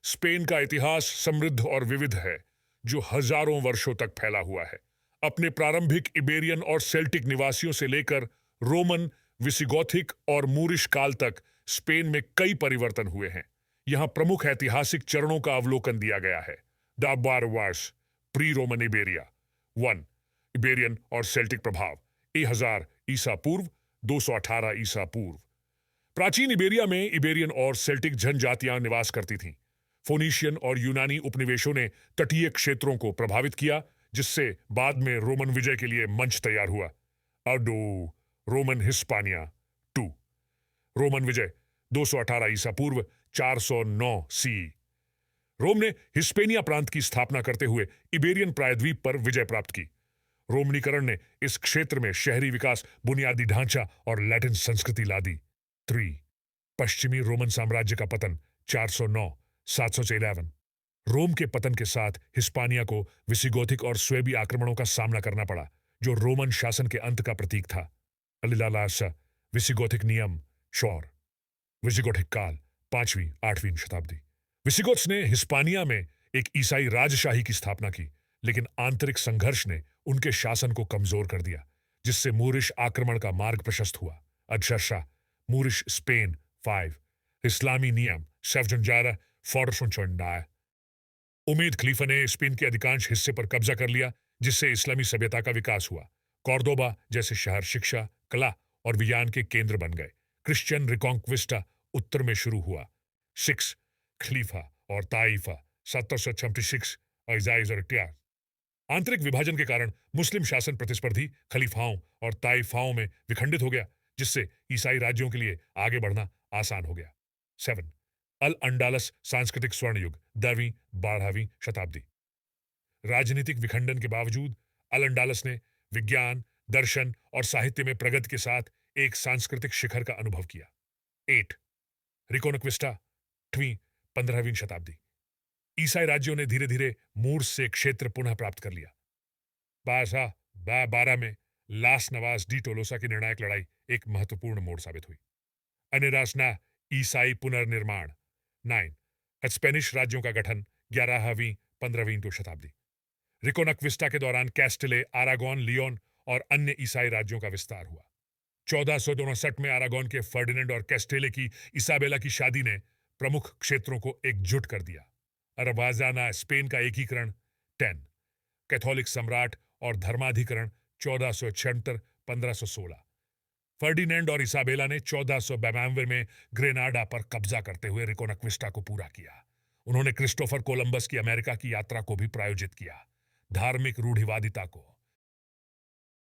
Spain का इतिहास समृद्ध और विविध है, जो हजारों वर्षों तक फैला हुआ है। अपने प्रारंभिक इबेरियन और सेल्टिक निवासियों से लेकर रोमन, विसिगोथिक और मूरिश काल तक स्पेन में कई परिवर्तन हुए हैं। यहां प्रमुख ऐतिहासिक चरणों का अवलोकन दिया गया है। द बारवार्स, प्री रोमन इबेरिया। 1. इबेरियन और सेल्टिक प्रभाव, 1000 ईसा पूर्व 218 ईसा पूर्व। प्राचीन इबेरिया में इबेरियन और सेल्टिक जनजातियां निवास करती थीं। फोनीशियन और यूनानी उपनिवेशों ने तटीय क्षेत्रों को प्रभावित किया, जिससे बाद में रोमन विजय के लिए मंच तैयार हुआ। अडो रोमन हिस्पानिया 2। रोमन विजय 218 ईसा पूर्व 409 सी। रोम ने हिस्पेनिया प्रांत की स्थापना करते हुए इबेरियन प्रायद्वीप पर विजय प्राप्त की। रोमनीकरण ने इस क्षेत्र में शहरी विकास, बुनियादी ढांचा और लैटिन संस्कृति ला दी। 3. पश्चिमी रोमन साम्राज्य का पतन 409 711। रोम के पतन के साथ हिस्पानिया को विसिगोथिक और स्वेबी आक्रमणों का सामना करना पड़ा, जो रोमन शासन के अंत का प्रतीक था। अलिलालासा, विसिगोथिक नियम, शोर। विसिगोथिक काल 5वीं 8वीं शताब्दी। विसिगोथ्स ने हिस्पानिया में एक ईसाई राजशाही की स्थापना की, लेकिन आंतरिक संघर्ष ने उनके शासन को कमजोर कर दिया, जिससे मूरिश आक्रमण का मार्ग प्रशस्त हुआ। अदशरशा, मूरिश स्पेन 5। इस्लामी नियम, सेवजनजारा, फोर्सुनचंडाय। उमेद खलीफा ने स्पेन के अधिकांश हिस्से पर कब्जा कर लिया, जिससे इस्लामी सभ्यता का विकास हुआ। कॉर्दोबा जैसे शहर शिक्षा, कला और विज्ञान के केंद्र बन गए। क्रिश्चियन रिकॉन्क्विस्टा उत्तर में शुरू हुआ। 6. खलीफा और ताइफा 736 और आंतरिक विभाजन के कारण मुस्लिम शासन प्रतिस्पर्धी खलीफाओं और ताइफाओं में विखंडित हो गया, जिससे ईसाई राज्यों के लिए आगे बढ़ना आसान हो गया। 7. अल अंडालस सांस्कृतिक स्वर्ण युग 10वीं 12वीं शताब्दी। राजनीतिक विखंडन के बावजूद अल अंडालस ने विज्ञान, दर्शन और साहित्य में प्रगति के साथ एक सांस्कृतिक शिखर का अनुभव किया। 8. रिकोनक्विस्टा 8वीं 15वीं शताब्दी। ईसाई राज्यों ने धीरे धीरे मूर्स से क्षेत्र पुनः प्राप्त कर लिया। 12 में लास नवास डी टोलोसा की निर्णायक लड़ाई एक महत्वपूर्ण मोड़ साबित हुई। अनेरासना ईसाई पुनर्निर्माण 9. स्पेनिश राज्यों का गठन 11वीं 15वीं शताब्दी। रिकोनक्विस्टा के दौरान कैस्टिले, आरागोन, लियोन और अन्य ईसाई राज्यों का विस्तार हुआ। 1459 में आरागोन के फर्डिनेंड और कैस्टेले की इसाबेला की शादी ने प्रमुख क्षेत्रों को एकजुट कर दिया। अरवाजाना स्पेन का एकीकरण 10. कैथोलिक सम्राट और धर्माधिकरण 1476-1516। फर्डिनेंड और इसाबेला ने 1492 में ग्रेनाडा पर कब्जा करते हुए रिकोनक्विस्टा को पूरा किया। उन्होंने क्रिस्टोफर कोलंबस की अमेरिका की यात्रा को भी प्रायोजित किया। धार्मिक रूढ़िवादिता को